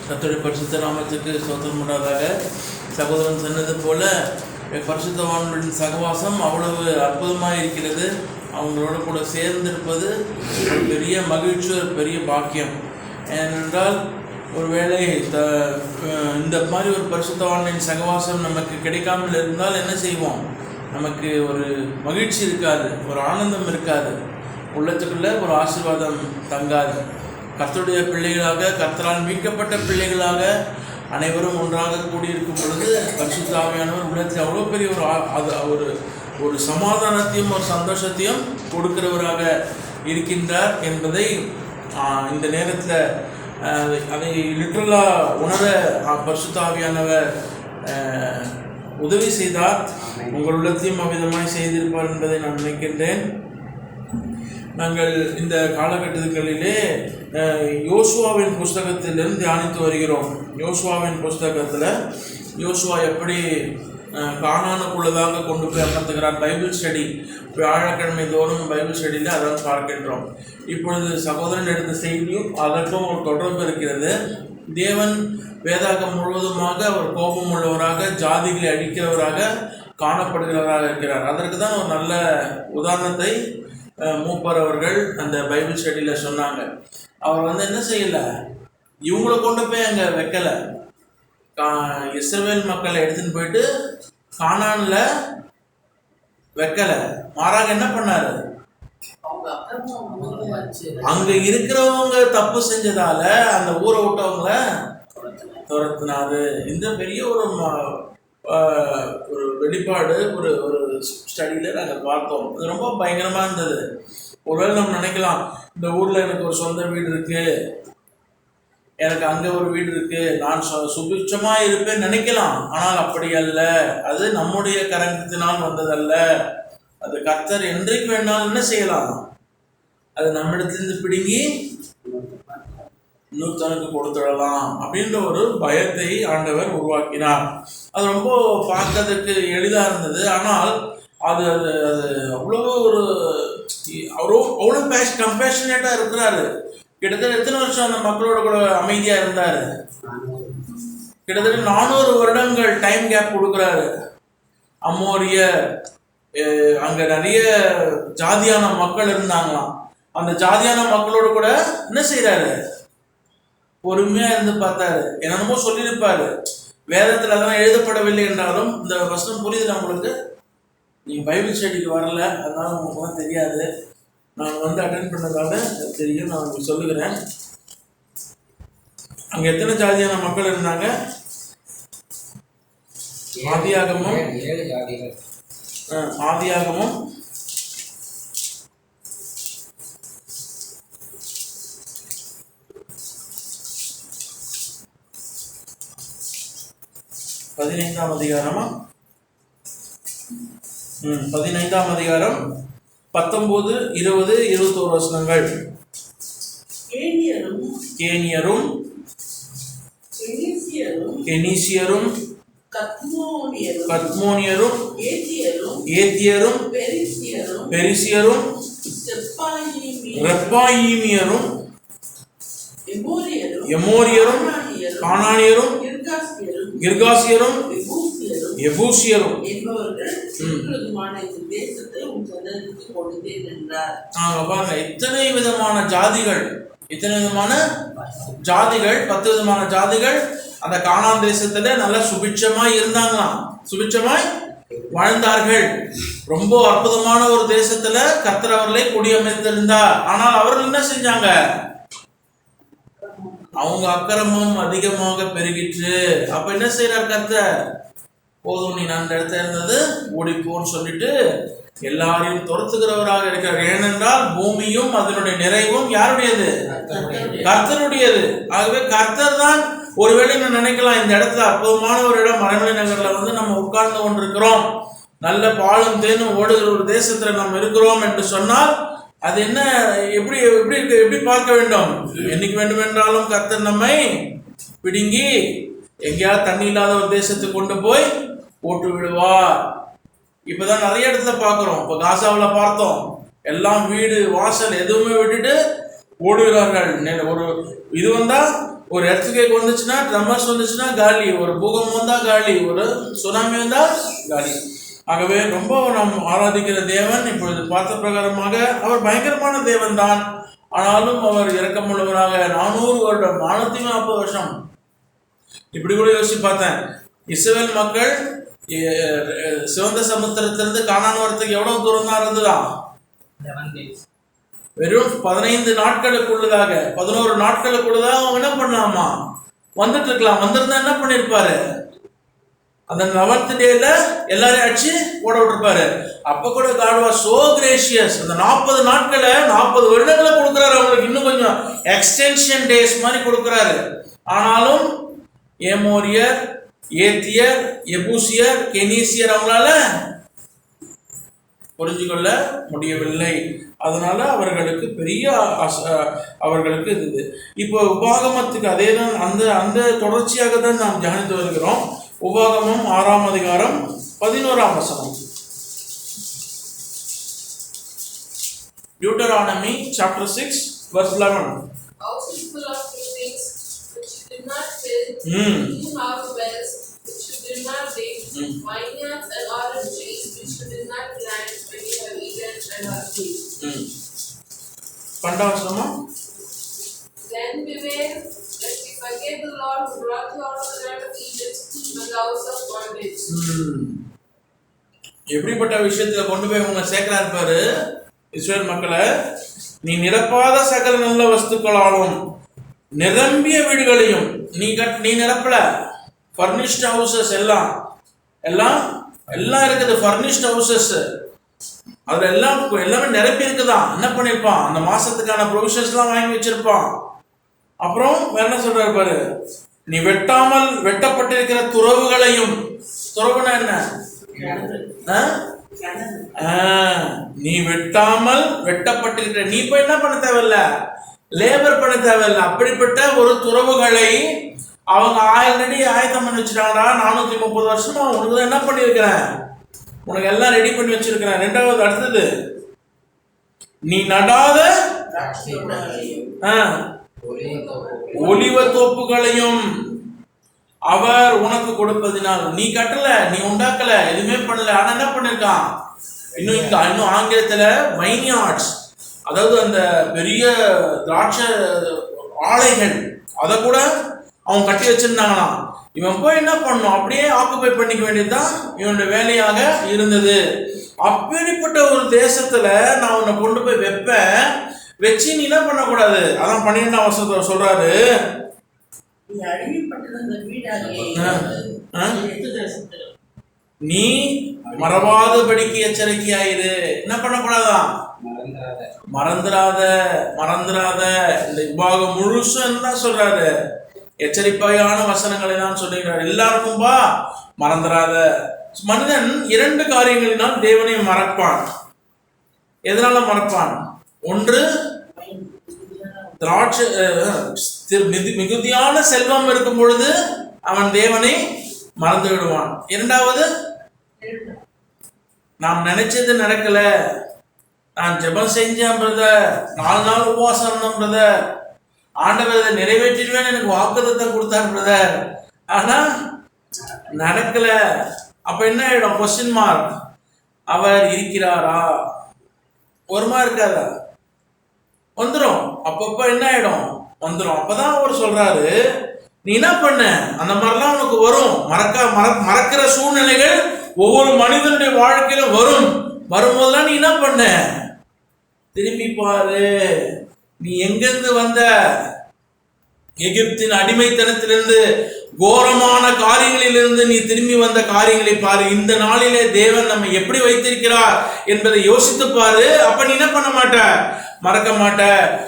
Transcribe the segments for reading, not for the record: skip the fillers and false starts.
கர்த்தருடைய பரிசுத்த நாமத்துக்கு ஸ்தோத்திரம் உண்டாதாக. சகோதரன் சொன்னது போல பரிசுத்தவான்களின் சகவாசம் அவ்வளவு அற்புதமாக இருக்கிறது. அவங்களோட கூட சேர்ந்திருப்பது ஒரு பெரிய மகிழ்ச்சி, ஒரு பெரிய பாக்கியம். ஏனென்றால் ஒருவேளை இந்த மாதிரி ஒரு பரிசுத்தவானின் சகவாசம் நமக்கு கிடைக்காமல் இருந்தால் என்ன செய்வோம்? நமக்கு ஒரு மகிழ்ச்சி இருக்காது, ஒரு ஆனந்தம் இருக்காது, உள்ளத்துக்குள்ள ஒரு ஆசீர்வாதம் தங்காது. கர்த்தருடைய பிள்ளைகளாக, கர்த்தரால் மீட்கப்பட்ட பிள்ளைகளாக அனைவரும் ஒன்றாக கூடியிருக்கும் பொழுது பரிசுத்த ஆவியானவர் உள்ளத்தில் அவ்வளோ பெரிய ஒரு சமாதானத்தையும் ஒரு சந்தோஷத்தையும் கொடுக்கிறவராக இருக்கின்றார் என்பதை இந்த நேரத்தில் அதை லிட்ரலாக உணர பரிசுத்த ஆவியானவர் உதவி செய்தார். உங்கள் உள்ளத்தையும் அவ்விதமாய் செய்திருப்பார் என்பதை நான் நினைக்கின்றேன். நாங்கள் இந்த காலகட்டங்களிலே யோசுவாவின் புஸ்தகத்திலிருந்து தியானித்து வருகிறோம். யோசுவாவின் புஸ்தகத்தில் யோசுவா எப்படி கானானுக்குள்ளதாக கொண்டு போய் அமர்த்துகிறார். பைபிள் ஸ்டடி வியாழக்கிழமை தோறும் பைபிள் ஸ்டடியில் அதான் பார்க்கின்றோம். இப்பொழுது சகோதரன் எடுத்த செய்தியும் அதற்கும் ஒரு தொடர்பு இருக்கிறது. தேவன் வேதாகம் முழுவதுமாக அவர் கோபம் உள்ளவராக, ஜாதிகளை அழிக்கிறவராக காணப்படுகிறவராக இருக்கிறார். அதற்கு தான் ஒரு நல்ல உதாரணத்தை மூப்பர் அவர்கள் அந்த பைபிள் ஸ்டடியில் சொன்னாங்க. அவர் என்ன செய்யலை, இவங்களை கொண்டு போய் அங்கே வைக்கலை, இஸ்ரவேல் மக்களை எடுத்துன்னு போயிட்டு கானானில் வைக்கலை. மாறாக என்ன பண்ணாரு, அங்க இருக்கிறவங்க தப்பு செஞ்சதால அந்த ஊரை விட்டவங்கள துரத்தினாரு. இந்த பெரிய ஒரு வெளிப்பாடு ஒரு ஸ்டடியில் நாங்கள் பார்த்தோம். அது ரொம்ப பயங்கரமாக இருந்தது. ஒருவேளை நம்ம நினைக்கலாம், இந்த ஊரில் எனக்கு ஒரு சொந்த வீடு இருக்குது, எனக்கு அங்கே ஒரு வீடு இருக்குது, நான் சுபிட்சமாக இருப்பேன்னு நினைக்கலாம். ஆனால் அப்படி அல்ல. அது நம்முடைய கரங்கத்தினால் வந்ததல்ல. அது கர்த்தர் என்றைக்கு வேணாலும் என்ன செய்யலாம், அது நம்மிடத்திலிருந்து பிடுங்கி இன்னொருத்தனுக்கு கொடுத்துடலாம் அப்படின்ற ஒரு பயத்தை ஆண்டவர் உருவாக்கினார். அது ரொம்ப பார்க்கறதுக்கு எளிதாக இருந்தது. ஆனால் அது அது அது அவ்வளோ கம்பேஷனேட்டாக இருக்கிறாரு. கிட்டத்தட்ட எத்தனை வருஷம் அந்த மக்களோட கூட அமைதியாக இருந்தார்? கிட்டத்தட்ட 400 வருடங்கள் டைம் கேப் கொடுக்குறாரு. அமோரிய அங்கே நிறைய ஜாதியான மக்கள் இருந்தாங்களாம். அந்த ஜாதியான மக்களோட கூட என்ன செய்கிறாரு, பொறுமையாக இருந்து பார்த்தாரு. என்னென்னமோ சொல்லியிருப்பாரு. வேதத்தில் அதெல்லாம் எழுதப்படவில்லை என்றாலும் இந்த வசனம் புரியுதுல உங்களுக்கு? நீங்கள் பைபிள் ஸ்டடிக்கு வரல, அதனால உங்களுக்கு தெரியாது. நான் அட்டென்ட் பண்ணதால தெரியும். நான் உங்களுக்கு சொல்லுகிறேன். அங்கே எத்தனை ஜாதியான மக்கள் இருந்தாங்க? ஆதியாகமும் 15ஆம் அதிகாரமா 15ஆம் அதிகாரம் 19, 20, 21 வசனங்கள். கேனியரும் கெனிசியரும் கத்மோனியரும் ஏத்தியரும் பெரிசியரும் ரெப்பாயிமியரும் எமோரியரும் கானானியரும் கிர்காசியரும் எபூசியரும் பாருங்க, இத்தனை விதமான ஜாதிகள், 10 விதமான ஜாதிகள் அந்த கானான் தேசத்துல நல்லா சுபிட்சமாய் இருந்தாங்களாம், சுபிட்சமாய் வாழ்ந்தார்கள். ரொம்ப அற்புதமான ஒரு தேசத்துல கர்த்தர் அவர்களை குடியமைத்திருந்தார். ஆனால் அவர்கள் என்ன செஞ்சாங்க? அவங்க அக்கிரமம் அதிகமாக பெருகிற்று. அப்ப என்ன செய்யறார் கர்த்தர்? போதும், நீ அந்த இடத்துல இருந்தது ஓடிப்போன்னு சொல்லிட்டு எல்லாரையும் துரத்துகிறவராக இருக்கிறார். ஏனென்றால் பூமியும் அதனுடைய நிறைவும் யாருடையது? கர்த்தருடையது. ஆகவே கர்த்தர் தான். ஒருவேளை நான் நினைக்கலாம், இந்த இடத்துல அற்புதமான ஒரு இடம் மறைமலை நகர்ல நம்ம உட்கார்ந்து கொண்டிருக்கிறோம், நல்ல பாலும் தேனும் ஓடுகிற ஒரு தேசத்துல நம்ம இருக்கிறோம் என்று சொன்னால் அது என்ன, எப்படி பார்க்க வேண்டும்? என்னைக்கு வேண்டுமென்றாலும் கர்த்தர் நம்மை பிடுங்கி எங்கேயாவது தண்ணி இல்லாத ஒரு தேசத்துக்கு கொண்டு போய் போட்டு விடுவார். இப்பதான் நிறைய இடத்துல பார்க்கிறோம். இப்போ காசாவில் பார்த்தோம், எல்லாம் வீடு வாசல் எதுவுமே விட்டுட்டு ஓடுகிறார்கள். ஒரு இது வந்தா ஒரு எர்த்குவேக் வந்துச்சுன்னா, ட்ரமர்ஸ் வந்துச்சுன்னா காலி, ஒரு பூகம்பம் வந்தா காலி, ஒரு சுனாமி வந்தா காலி. ஆகவே ரொம்ப நாம் ஆராதிக்கிற தேவன் இப்பொழுது பார்த்த பிரகாரமாக அவர் பயங்கரமான தேவன் தான். ஆனாலும் அவர் இரக்கமுள்ளவராக 400 வருடம் 440 வருஷம். இப்படி கூட யோசிச்சு பார்த்தேன், இஸ்ரவேல் மக்கள் சிவந்த சமுத்திரத்திலிருந்து கானான் வரத்துக்கு எவ்வளவு தூரம் தான் இருந்ததா? வெறும் 15 நாட்களுக்குள்ளதாக 11 நாட்களுக்குள்ளதாக அவங்க என்ன பண்ணலாமா வந்துட்டு இருக்கலாம். வந்திருந்தா என்ன பண்ணிருப்பாரு? அந்த 11th டேல எல்லாரையும் அடிச்சு ஓட விட்டுருப்பாரு. அப்ப கூட God was so gracious. அந்த 40 நாட்களை 40 வருடங்களை கொடுக்குறாரு அவங்களுக்கு, இன்னும் கொஞ்சம் எக்ஸ்டென்ஷன் டேஸ் மாதிரி கொடுக்குறாரு. ஆனாலும் ஏமோரியர், ஏத்தியர், எபூசியர், கெனீசியர் அவங்களால புரிஞ்சுக்கொள்ள முடியவில்லை. அதனால அவர்களுக்கு பெரிய அவர்களுக்கு இது. இப்போ உபாகமத்துக்கு அதே தான், அந்த தொடர்ச்சியாக தான் நாம் தியானித்து வருகிறோம். உபாகமம் 6ஆம் அதிகாரம் 11ஆம் வசனம். Deuteronomy chapter 6 verse 11. Also full of things which you did not fill, you have wells which you did not dig, vineyards and olive trees which you did not plant, when you have eaten and are full. பண்டாவசனமா? Then beware lest you forget the Lord who brought you out of the land of Egypt from the house of bondage. எப்படிப்பட்ட விஷயத்துல கொண்டு போய் உங்களை சேர்க்கிறா இருப்பாரு இஸ்ரவேல் மக்களை? நீ நிரப்பாத சகல நல்ல வஸ்துக்களாலும் நிரம்பிய வீடுகளையும் நீ நிரப்பல. ஃபர்னிஷ்ட் ஹவுசஸ் எல்லாம் இருக்குது. ஃபர்னிஷ்ட் ஹவுசஸ் அதுல எல்லாமே நிரப்பி இருக்குதான். என்ன பண்ணிருப்பான்? அந்த மாசத்துக்கான ப்ரொவிஷன்ஸ் எல்லாம் வாங்கி வச்சிருப்பான். அப்புறம் வேற என்ன சொல்றாரு பாரு, நீ வெட்டப்பட்டிருக்கிற துறவுகளையும். துறவுனா என்ன? நீ வெட்டப்பட்டிருக்கிற, நீ போய் என்ன பண்ண தேவையில்ல, லேபர் பண்ண தேவையில்லை. அப்படிப்பட்ட ஒரு துறவுகளை அவங்க ஆல்ரெடி ஆயத்தம் பண்ணி வச்சுட்டாங்கடா. 430 வருஷமா உனக்கு என்ன பண்ணிருக்கிறேன், உனக்கு எல்லாம் ரெடி பண்ணி வச்சிருக்கிறேன். ரெண்டாவது அடுத்தது, நீ நடாத ஒலிவ தோப்புகளையும் அவர் உனக்கு கொடுப்பதினால். நீ கட்டல, நீ உண்டாக்கல, எதுவுமே பண்ணல. ஆனா என்ன பண்ணிருக்கான்? இன்னும் ஆங்கிலத்துல வைன்யார்ட்ஸ், அதாவது அந்த பெரிய திராட்சை ஆலைகள், அதை கூட அவங்க கட்டி வச்சிருந்தாங்களாம். இவன் போய் என்ன பண்ணும், அப்படியே ஆக்குபை பண்ணிக்க வேண்டியதுதான் இவனுடைய வேலையாக இருந்தது. அப்படிப்பட்ட ஒரு தேசத்துல நான் உன்னை கொண்டு போய் வச்சு நீ என்ன பண்ணக்கூடாது. அதான் 12ஆம் வசனத்துல சொல்றாரு, நீ மறவாதபடிக்கு எச்சரிக்கையாயிரு. என்ன பண்ணக்கூடாதான்? மறந்துடாத. இந்த விபாகம் முழுசும் என்ன சொல்றாரு? எச்சரிக்கையான வசனங்களை தான் சொல்லுகிறார். எல்லாருக்கும்பா மறந்துடாத. மனிதன் 2 காரியங்களினால் தேவனை மறப்பான். எதனால மறப்பான்? ஒன்று, திராட்சை மிகுதியான செல்வம் இருக்கும் பொழுது அவன் தேவனை மறந்து விடுவான். இரண்டாவது, நாம் நினைச்சது நடக்கல, நான் ஜெபம் செஞ்சேன் பிரதர், 4 நாள் உபவாசம் இருந்தேன் பிரதர், ஆண்டவர் இதை நிறைவேற்றிடுவேன் எனக்கு வாக்குத்தத்தம் கொடுத்தார் பிரதர், ஆனா நடக்கல. அப்ப என்ன ஆயிடும்? Question mark. அவர் இருக்கிறாரா? ஒருமா இருக்காதா? வந்துடும். அப்பப்ப என்ன ஆயிடும்? வந்துடும். அப்பதான் அவர் சொல்றாரு, நீ என்ன பண்ண, அந்த மாதிரிலாம் உனக்கு வரும். மறக்கிற சூழ்நிலைகள் ஒவ்வொரு மனிதனுடைய வாழ்க்கையிலும் வரும்போதெல்லாம் நீ என்ன பண்ண, திரும்பி பாரு. நீ எங்கிருந்து வந்த? எகிப்தின் அடிமைத்தனத்திலிருந்து, கோரமான காரியங்களிலிருந்து நீ திரும்பி வந்த காரியங்களை பாரு. இந்த நாளிலே தேவன் நம்ம எப்படி வைத்திருக்கிறார் என்பதை யோசித்து பாரு. அப்ப நீ என்ன பண்ண மாட்ட, மறக்க மாட்ட.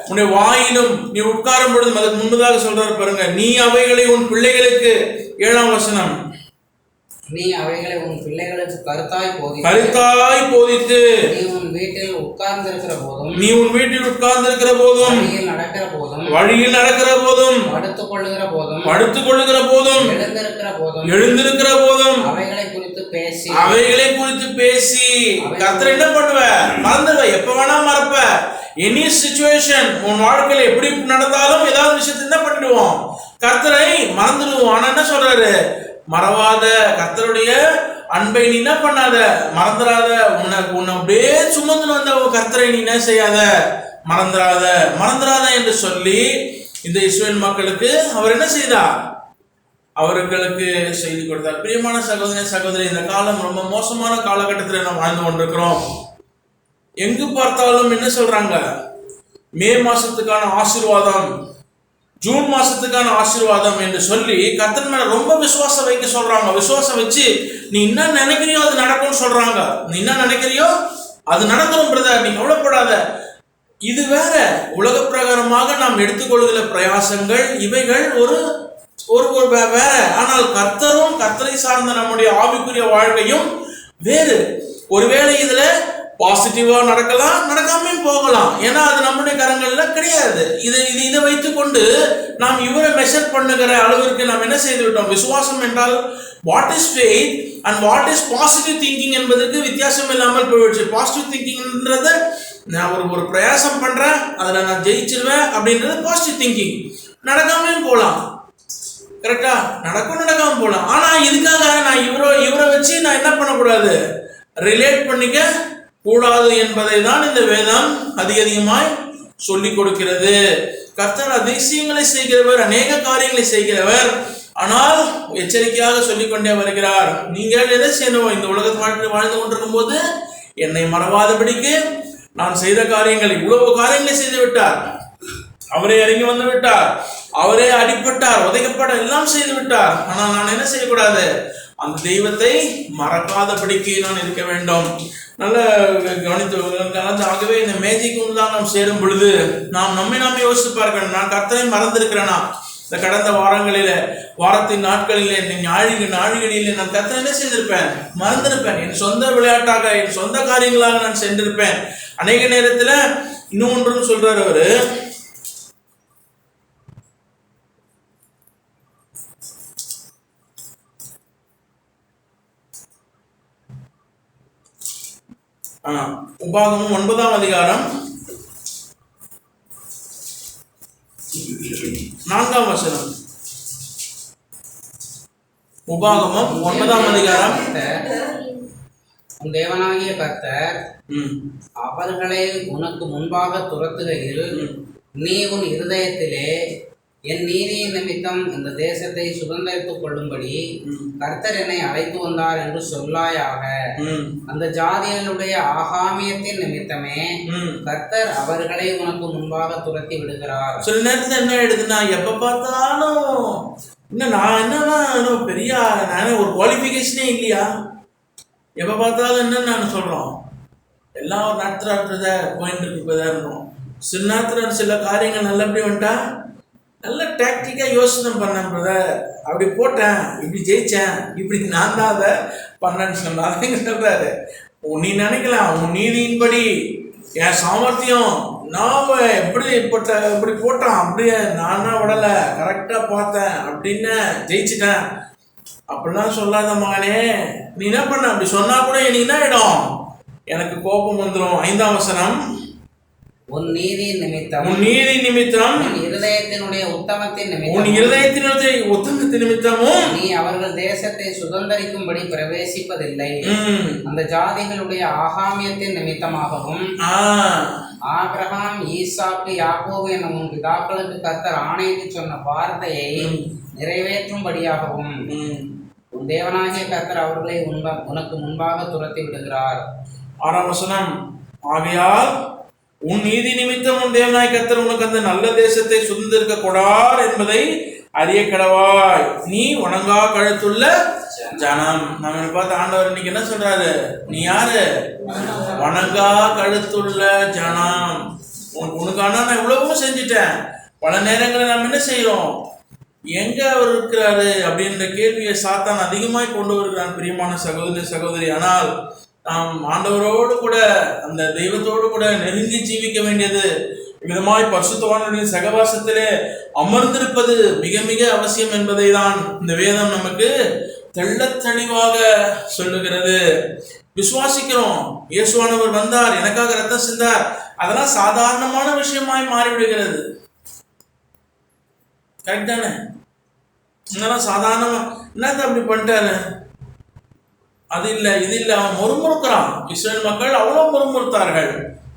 உன்னுடைய வாயிலும் நீ உட்காரும் பொழுது, அதுக்கு முன்பதாக சொல்றாரு பாருங்க, நீ அவைகளை உன் பிள்ளைகளுக்கு, 7ஆம் வசனம், நீ அவைகளை உன் பிள்ளைகளுக்கு கருத்தாய் போதித்து நீ உன் வீட்டில் உட்கார்ந்திருக்கிற போதும் வழியில் நடக்கிற போதும் படுத்துக் கொள்ளுகிற போதும் எழுந்திருக்கிற போதும் அவைகளை குறித்து பேசி கர்த்தர் என்ன பண்ணுவ, மறந்துடுவ. எப்ப வேணா மறப்ப. எனி சிச்சுவேஷன் உன் வாழ்க்கையில எப்படி நடந்தாலும் ஏதாவது விஷயத்தை என்ன பண்ணிடுவோம், கர்த்தரை மறந்துடுவோம். ஆனா என்ன சொல்றாரு? மறவாத, கர்த்தருடைய அன்பை நீ என்ன பண்ணாத, மறந்துடாத. உன்னை அப்படியே சுமந்து வந்த கர்த்தரை நீ என்ன செய்யாத, மறந்துடாத மறந்துடாத என்று சொல்லி இந்த இஸ்ரவேல் மக்களுக்கு அவர் என்ன செய்தார்? அவர்களுக்கு செய்தி கொடுத்தார். பிரியமான சகோதர சகோதரி, இந்த காலம் ரொம்ப மோசமான காலகட்டத்தில் நாம் வாழ்ந்து கொண்டிருக்கிறோம். எங்கு பார்த்தாலும் என்ன சொல்றாங்க? மே மாசத்துக்கான ஆசீர்வாதம், ஜூன் மாசத்துக்கான ஆசீர்வாதம் என்று சொல்லி கர்த்தர் மேல ரொம்ப விசுவாசம் வைக்க சொல்றாங்க. விசுவாசம் வச்சு நீ என்ன நினைக்கிறியோ அது நடக்கும்னு சொல்றாங்க. நீ என்ன நினைக்கிறியோ அது நடக்கும் பிரதர், நீ கவலைப்படாத. இது வேற. உலக பிரகாரமாக நாம் எடுத்துக்கொள்கிற பிரயாசங்கள் இவைகள் ஒரு ஒரு வேற. ஆனால் கர்த்தரும் கர்த்தரை சார்ந்த நம்முடைய ஆவிக்குரிய வாழ்க்கையும் வேறு. ஒருவேளை இதுல பாசிட்டிவா நடக்கலாம், நடக்காம போகலாம். ஏன்னா அது நம்முடைய கரங்கள்ல கிடையாது. இதை வைத்துக் கொண்டு நாம் இவரை மெஷர் பண்ணுகிற அளவிற்கு நாம் என்ன செய்து விட்டோம்? விசுவாசம் என்றால் what is faith and what is positive thinking என்பதற்கு வித்தியாசம் இல்லாமல் போயிடுச்சு. பாசிட்டிவ் திங்கிங்ன்றது நான் ஒரு பிரயாசம் பண்றேன், அதுல நான் ஜெயிச்சிருவேன் அப்படின்றது பாசிட்டிவ் திங்கிங். நடக்காம போகலாம், கரெக்டா? நடக்காம போகலாம். ஆனா இதுக்காக நான் இவரை வச்சு நான் என்ன பண்ணக்கூடாது? ரிலேட் பண்ணிக்க கூடாது என்பதை தான் இந்த வேதம் அதிகமாய் சொல்லிக் கொடுக்கிறது. கர்த்தர் அதிசயங்களை செய்கிறவர், அநேக காரியங்களை செய்கிறவர். ஆனால் எச்சரிக்கையாக சொல்லிக்கொண்டே வருகிறார். நீங்கள் எதை செய்யணும்? இந்த உலகத்தில் வாழ்ந்து கொண்டிருக்கும் போது என்னை மறவாதபடிக்கு நான் செய்த காரியங்கள், இவ்வளவு காரியங்களை செய்து விட்டார். அவரே இறங்கி வந்து விட்டார், அவரே அடிப்பட்டார், உதைக்கப்பட எல்லாம் செய்து விட்டார். ஆனால் நான் என்ன செய்யக்கூடாது? அந்த தெய்வத்தை மறக்காதபடிக்கு நான் இருக்க வேண்டும். நல்ல கவனித்து. ஆகவே இந்த மேஜிக்கும் தான் நாம் சேரும் பொழுது நாம் நாமே யோசித்து பார்க்கணும். நான் கர்த்தரை மறந்திருக்கிறேனா? இந்த கடந்த வாரத்தின் நாட்களிலே, நாழிகளிலே நான் கர்த்தரை என்ன செய்திருப்பேன்? மறந்திருப்பேன். என் சொந்த விளையாட்டாக, என் சொந்த காரியங்களாக நான் சென்றிருப்பேன். அநேக நேரத்தில் இன்னும் ஒன்றும் சொல்றாரு அவரு. உபாகமம் 9ஆம் அதிகாரம் 4ஆம் வசனம். உபாகமம் 9ஆம் அதிகாரம். உன் தேவனாகிய கர்த்தர் அவர்களை உனக்கு முன்பாக துரத்துகையில் நீ உன் இருதயத்திலே என் நீதியின் நிமித்தம் இந்த தேசத்தை சுதந்திரித்துக் கொள்ளும்படி கர்த்தர் என்னை அழைத்து வந்தார் என்று சொல்லாயாக. அந்த ஜாதிகளுடைய ஆகாமியத்தின் நிமித்தமே கர்த்தர் அவர்களை உனக்கு முன்பாக துரத்தி விடுகிறார். சில நேரத்தில் என்ன எடுத்துனா, எப்ப பார்த்தாலும் இன்னும் நான் என்னன்னா பெரிய ஒரு குவாலிஃபிகேஷனே இல்லையா? எப்ப பார்த்தாலும் என்னன்னு நான் சொல்றோம், எல்லாம் ஒரு நடத்துறத போயிட்டு இருக்கு. இப்போதான் சில நேரத்தில் சில காரியங்கள் நல்லபடி வந்துட்டா நல்ல டாக்டிக்காக யோசனை பண்ணேன் பிரதர், அப்படி போட்டேன், இப்படி ஜெயிச்சேன், இப்படி நான் தான் அதை பண்ணேன்னு சொன்னாங்க சொல்றாரு. நீ நினைக்கலாம் உன் நீதியின்படி என் சாமர்த்தியம் நான் இப்படி போட்டான், அப்படியே நானா விடலை, கரெக்டாக பார்த்தேன் அப்படின்னு ஜெயிச்சிட்டேன் அப்படிலாம் சொல்லாத மகனே. நீ என்ன பண்ண? அப்படி சொன்னா கூட எனக்கு என்ன ஆயிடும்? எனக்கு கோபம் வந்துடும். 5ஆம் வசனம். உன் நீதி நிமித்தம் உன் இருதயத்தினுடைய உத்தமத்தின் நிமித்தமும் நீ அவர்கள் தேசத்தை சுதந்திரிக்கும்படி பிரவேசிப்பதில்லை. அந்த ஜாதிகளுடைய ஆகாமியத்தின் நிமித்தமாகவும் ஆபிரகாம், ஈசாக்கு, யாக்கோபு என்னும் உன் பிதாக்களுக்கு கர்த்தர் ஆணையிட்டு சொன்ன வார்த்தையை நிறைவேற்றும்படியாகவும் உன் தேவனாகிய கர்த்தர் அவர்களை உனக்கு முன்பாக துரத்தி விடுகிறார். 6ஆம் வசனம். ஆகையால் உன் நீதி நிமித்தம் உன் தேவனாய் கர்த்தர் உனக்கு அந்த நல்ல தேசத்தை சுதந்திரிக்க கொடார் என்பதை அறிய கடவாய். நீ வணங்கா கழுத்துள்ள ஜனம். நம்ம பார்த்து ஆண்டவர் இன்னைக்கு என்ன சொல்றாரு? நீ யாரு? வணங்கா கழுத்துள்ள ஜனம். உனக்கான நான் இவ்வளவோ செஞ்சுட்டேன். பல நேரங்களில் நம்ம என்ன செய்யறோம்? எங்க அவர் இருக்கிறாரு அப்படின்ற கேள்வியை சாத்தான் அதிகமாய் கொண்டு வருகிறான். பிரியமான சகோதரி, ஆனால் நாம் ஆண்டவரோடு கூட, அந்த தெய்வத்தோடு கூட நெருங்கி ஜீவிக்க வேண்டியது, விதமாய் பரிசுத்தவான்களுடைய சகவாசத்திலே அமர்ந்திருப்பது மிக மிக அவசியம் என்பதை தான் இந்த வேதம் நமக்கு தெள்ளத் தெளிவாக சொல்லுகிறது. விசுவாசிக்கிறோம், இயேசுவானவர் வந்தார், எனக்காக ரத்தம் சிந்தார், அதெல்லாம் சாதாரணமான விஷயமாய் மாறிவிடுகிறது. கரெக்ட் தானே? இதெல்லாம் சாதாரணமா என்னத்த அப்படி பண்ணிட்டாரு, அது இல்லை இது இல்லை, அவன் முறுமுறுக்கிறான். இஸ்ரேல் மக்கள் அவ்வளவு முறுமுறுத்தார்கள்,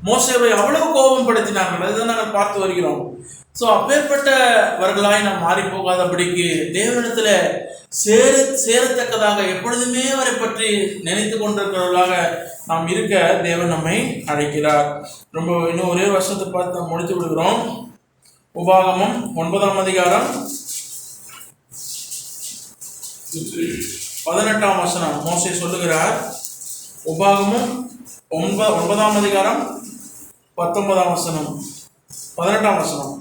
மோசேவை அவ்வளவு கோபம் படுத்தினார்கள். அதுதான் நாங்கள் பார்த்து வருகிறோம். ஸோ அப்பேற்பட்டவர்களாய் நாம் மாறி போகாதபடிக்கு தேவனிடத்துல சேரத்தக்கதாக எப்பொழுதுமே அவரை பற்றி நினைத்து கொண்டிருக்கிறவர்களாக நாம் இருக்க தேவன் நம்மை அழைக்கிறார். ரொம்ப இன்னும் ஒரே வருஷத்தை பார்த்து நாம் முடித்து விடுகிறோம். உபாகமம் 9ஆம் அதிகாரம் 18ஆம் வசனம் மோசே சொல்லுகிறார். உபாகமம் 9ஆம் அதிகாரம் 19ஆம் வசனம் 18ஆம் வசனம்.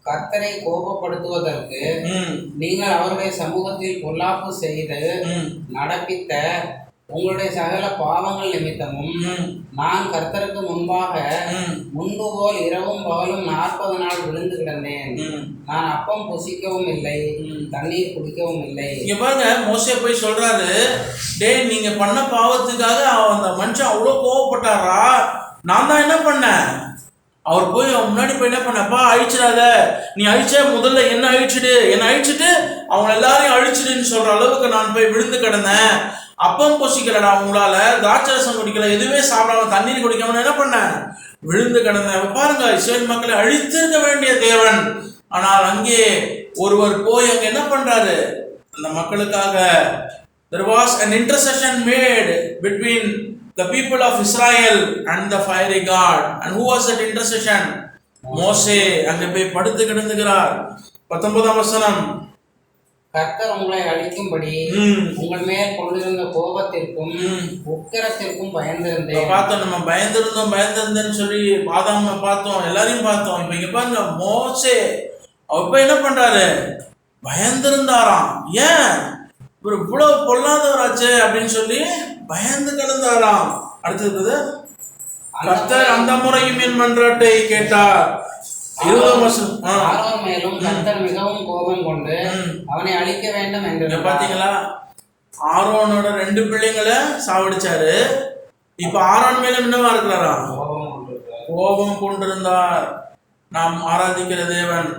கர்த்தரை கோபப்படுத்துவதற்கு நீங்கள் அவருடைய சமூகத்தில் பொல்லாப்பு செய்து நடப்பித்த உங்களுடைய சகல பாவங்கள் நிமித்தமும் நான் கர்த்தருக்கு முன்பாக முன்பு போல் இரவும் பகலும் 40 நாள் விழுந்து கிடந்தேன். நான் அப்பம் புசிக்கவும் இல்லை, தண்ணீர் குடிக்கவும் இல்லை. இங்க பாருங்க, மோசே போய் சொல்றாரு, டேய் நீங்க பண்ண பாவத்துக்காக அந்த மனுஷன் அவ்வளவு கோவப்பட்டாரா, நான் தான் என்ன பண்ணேன். அவர் போய் அவன் முன்னாடி போய் என்ன பண்ணப்பா, அழிச்சிடாத, நீ அழிச்ச முதல்ல என்ன அழிச்சிட்டு அவங்க எல்லாரையும் அழிச்சிடுன்னு சொல்ற அளவுக்கு நான் போய் விழுந்து கிடந்தேன். அப்பம் பொசிக்கலடா உங்களால, திராட்சரசம் குடிக்கல, எதுவுமே சாப்பிடாம தண்ணீர் குடிக்காம என்ன பண்ண, விழுந்து கிடந்தேன். பாருங்க, இஸ்ரேல் மக்களை அழித்திருக்க வேண்டிய தேவன், ஆனால் அங்கே ஒருவர் போய் அங்க என்ன பண்றாரு, அந்த மக்களுக்காக there was an intercession made between the people of Israel and the fiery God. And who was that intercession? மோசே அங்கே போய் படுத்து கிடந்துகிறார். 19ஆம் வசனம். கர்த்தர் உங்களை அழிக்கும்படி உங்கள் மேல் கொண்டிருந்த கோபத்திற்கும் உக்கிரத்திற்கும் பயந்திருந்தேன். பார்த்தோம், நம்ம பயந்திருந்தேன்னு சொல்லி ஆதாம பார்த்தோம், எல்லாரையும் பார்த்தோம். இப்ப இங்க பாருங்க, மோசே அவர் போய் என்ன பண்றாரு, பயந்திருந்தாராம். ஏன் இவர் இவ்வளவு பொல்லாதவராச்சு அப்படின்னு சொல்லி பயந்து கிடந்தாராம். அடுத்தது, கர்த்தர் அந்த முறையும் என் மன்றாட்டை கேட்டார். 20ஆம் வசனம். ஆரோன் மேலும் கர்த்தர் மிகவும் கோபம் கொண்டு அவனை அழிக்க வேண்டும் என்று. பாத்தீங்களா, ஆரோனோட 2 பிள்ளைங்களை சாவடிச்சாரு. இப்ப ஆரோன் மேலும் என்னவா இருக்கிறாரா, கோபம் கொண்டிருந்தார். நாம் ஆராதிக்கிற தேவன்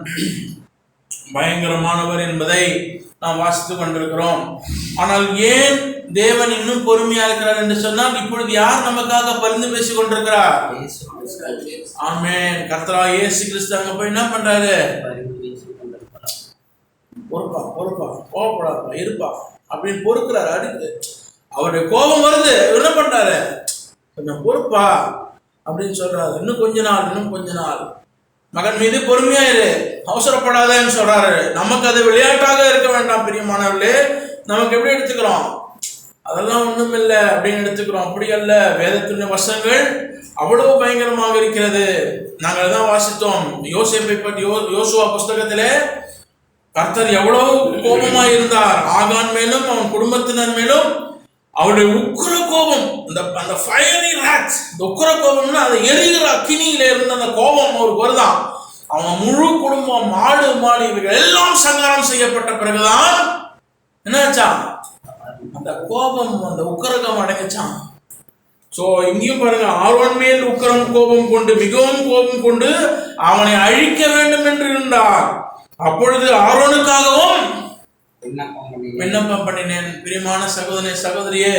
பயங்கரமானவர் என்பதை நாம் வாசித்துக் கொண்டிருக்கிறோம். ஆனால் ஏன் தேவன் இன்னும் பொறுமையா இருக்கிறார் என்று சொன்னால், இப்பொழுது யார் நமக்காக பரிந்து பேசிக் கொண்டிருக்கிறார்? ஆமென். கர்த்தராகிய இயேசு கிறிஸ்து அங்க போய் என்ன பண்றாரு, பொறுப்பா கோவப்படாப்பா இருப்பா அப்படின்னு பொறுக்கிறாரு. அடுத்து அவருடைய கோபம் வருது, என்ன பண்றாரு, கொஞ்சம் பொறுப்பா அப்படின்னு சொல்றாரு. இன்னும் கொஞ்ச நாள் மகன் மீது பொறுமையாயிரு, அவசரப்படாதேன்னு சொல்றாரு. நமக்கு அது விளையாட்டாக இருக்க வேண்டாம் பிரியமானவர்களே. நமக்கு எப்படி எடுத்துக்கிறோம், அதெல்லாம் ஒண்ணும் இல்லை அப்படின்னு எடுத்துக்கிறோம். அப்படி அல்ல, வேதத்தினுடைய வசனங்கள் அவ்வளவு பயங்கரமாக இருக்கிறது. நாங்கள் தான் வாசித்தோம் யோசேப்பை பற்றி. யோசுவா புஸ்தகத்திலே கர்த்தர் எவ்வளவு கோபமாய் இருந்தார் ஆகான் மேலும் அவன் குடும்பத்தினர் மேலும். அவருடைய உக்கிர கோபம், அந்த ஃபயரி ராட்ஸ், இந்த உக்கிர கோபம்னா அந்த எரிகிற அக்கினியில இருந்த அந்த கோபம் அவருக்கு வருதான். அவன் முழு குடும்பம், மாடு இவர்கள் எல்லாம் சங்காரம் செய்யப்பட்ட பிறகுதான் என்னாச்சான், அந்த கோபம், அந்த உக்கிரகம் அடங்கிச்சான். சோ இங்கேயும் பாருங்க, ஆரோன் மேல் கோபம் கொண்டு மிகவும் கோபம் கொண்டு அவனை அழிக்க வேண்டும் என்று இருந்தார். அப்பொழுது ஆரோனுக்காகவும் விண்ணப்பம் பண்ணினேன். பிரியமான சகோதரியே,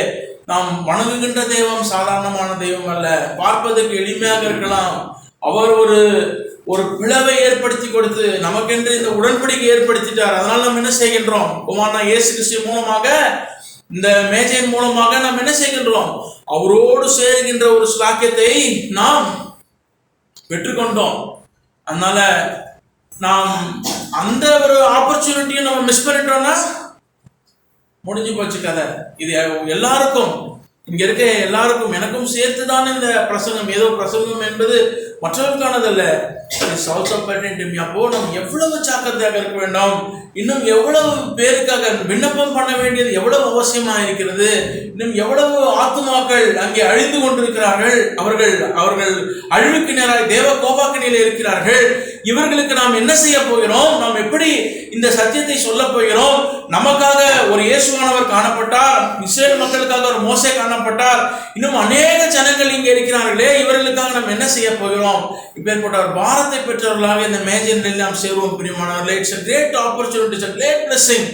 நாம் வணங்குகின்ற தெய்வம் சாதாரணமான தெய்வம் அல்ல. பார்ப்பதற்கு எளிமையாக இருக்கலாம். அவர் ஒரு பிளவை ஏற்படுத்தி கொடுத்து நமக்கென்று இந்த உடன்படிக்கை ஏற்படுத்திட்டார். அதனால நாம் என்ன செய்கின்றோம், குமாரனா இயேசு கிறிஸ்து மூலமாக, இந்த மேஜையின் மூலமாக நாம் என்ன செய்கின்றோம், அவரோடு சேருகின்ற ஒரு ஸ்லாக்கியத்தை நாம் பெற்றுக்கொண்டோம். அதனால நாம் அந்த ஒரு ஆப்பர்ச்சுனிட்டியை நம்ம மிஸ் பண்ணிட்டோம்னா முடிஞ்சு போச்சு கதை. இது எல்லாருக்கும், இங்க இருக்க எல்லாருக்கும், எனக்கும் சேர்த்துதான் இந்த பிரசங்கம். ஏதோ பிரசங்கம் என்பது மற்றவர்களுக்கானதல்ல. அப்போ நம்ம எவ்வளவு ஜாக்கிரதையாக இருக்க வேண்டும். இன்னும் எவ்வளவு பேருக்காக விண்ணப்பம் பண்ண வேண்டியது எவ்வளவு அவசியமா இருக்கிறது. இன்னும் எவ்வளவு ஆத்துமாக்கள் அங்கே அழிந்து கொண்டிருக்கிறார்கள். அவர்கள் அழிவுக்கு நேராக தேவ கோபாக்கினில இருக்கிறார்கள். இவர்களுக்கு நாம் என்ன செய்ய போகிறோம், நாம் எப்படி இந்த இந்த சத்தியத்தை சொல்ல போகிறோம். நமக்காக ஒரு இயேசுவானவர் காணப்பட்டார், இஸ்ரேல் மக்களுக்காக ஒரு மோசே காணப்பட்டார், இன்னும் அநேக ஜனங்கள் இங்கே இருக்கிறார்களே, இவர்களுக்காக நாம் என்ன செய்ய போகிறோம்? இப்பேற்பட்ட ஒரு பாரத்தை பெற்றவர்களாக இந்த மேஜரில் நாம் சேருவோம். பிரியமானவர்களே, it's a great opportunity, it's a great blessing.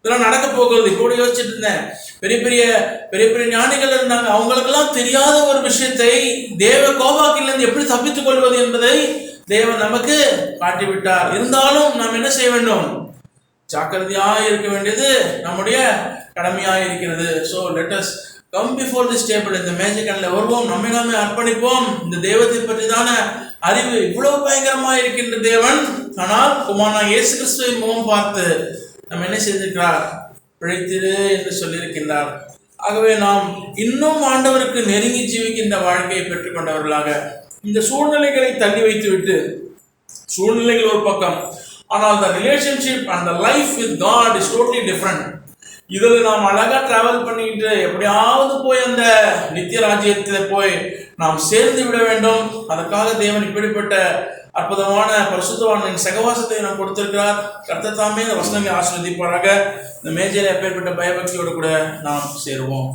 இதெல்லாம் நடக்க போகிறது. கூட யோசிச்சுட்டு இருந்தேன், பெரிய பெரிய ஞானிகள் இருந்தாங்க, அவங்களுக்கெல்லாம் தெரியாத ஒரு விஷயத்தை தேவ கோபாக்கிலிருந்து எப்படி தப்பித்துக் கொள்வது என்பதை தேவன் நமக்கு காட்டிவிட்டார். இருந்தாலும் நாம் என்ன செய்ய வேண்டும்? ஜாக்கிரதையாக இருக்க வேண்டியது நம்முடைய கடமையாக இருக்கிறது. So let us come before this table. இந்த மேஜிக்கல்ல வருவோம், நம்மை நாமே அர்ப்பணிப்போம். இந்த தெய்வத்தை பற்றிதான அறிவு இவ்வளவு பயங்கரமாக இருக்கின்ற தேவன், ஆனால் குமாரனா இயேசு கிறிஸ்துவின் முகம் பார்த்து நம்ம என்ன செய்திருக்கிறார்? பிழைத்திரு என்று சொல்லியிருக்கின்றார். ஆகவே நாம் இன்னும் ஆண்டவருக்கு நெருங்கி ஜீவிக்கின்ற வாழ்க்கையை பெற்றுக்கொண்டவர்களாக, இந்த சூழ்நிலைகளை தள்ளி வைத்துவிட்டு, சூழ்நிலைகள் ஒரு பக்கம், ஆனால் the relationship and the life with God is totally different. இதில் நாம் அழகாக டிராவல் பண்ணிட்டு எப்படியாவது போய் அந்த நித்திய ராஜ்யத்தில் போய் நாம் சேர்ந்து விட வேண்டும். அதற்காக தேவன் இப்படிப்பட்ட அற்புதமான பரிசுத்தவானின் சகவாசத்தை நாம் கொடுத்திருக்கிறார். கர்த்தர் தாமே இந்த வசனங்களை ஆசீர்வதிப்பாராக. இந்த மேஜையில் எப்பேற்பட்ட பயபக்தியோடு கூட நாம் சேருவோம்.